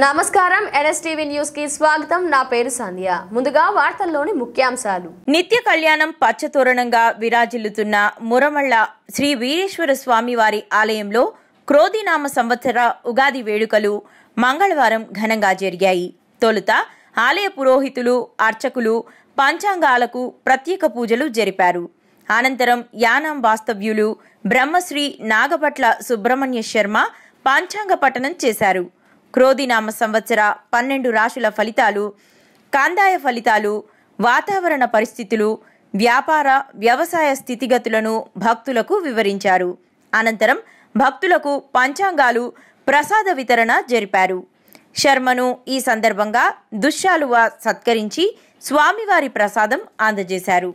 నమస్కారం NSTV news కి స్వాగతం. నా పేరు సంధ్య. ముందుగా వార్తల్లోని ముఖ్యాంశాలు. నిత్య కళ్యాణం పచ్చతోరణంగా విరాజిల్లుతున్న మురమళ్ళ శ్రీ వీరేశ్వర స్వామి వారి ఆలయంలో క్రోధినామ సంవత్సర ఉగాది వేడుకలు మంగళవారం ఘనంగా జరిగాయి. తొలుత ఆలయ పురోహితులు, అర్చకులు పంచాంగాలకు ప్రత్యేక పూజలు జరిపారు. అనంతరం యానాం వాస్తవ్యులు బ్రహ్మశ్రీ నాగపట్ల సుబ్రహ్మణ్య శర్మ పంచాంగ పఠనం చేశారు. క్రోధినామ సంవత్సర 12 రాశుల ఫలితాలు, కందాయ ఫలితాలు, వాతావరణ పరిస్థితులు, వ్యాపార వ్యవసాయ స్థితిగతులను భక్తులకు వివరించారు. అనంతరం భక్తులకు పంచాంగాలు ప్రసాద వితరణ జరిపారు. శర్మను ఈ సందర్భంగా దుశ్శాలువ సత్కరించి స్వామివారి ప్రసాదం అందజేశారు.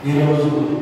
ఈరోజు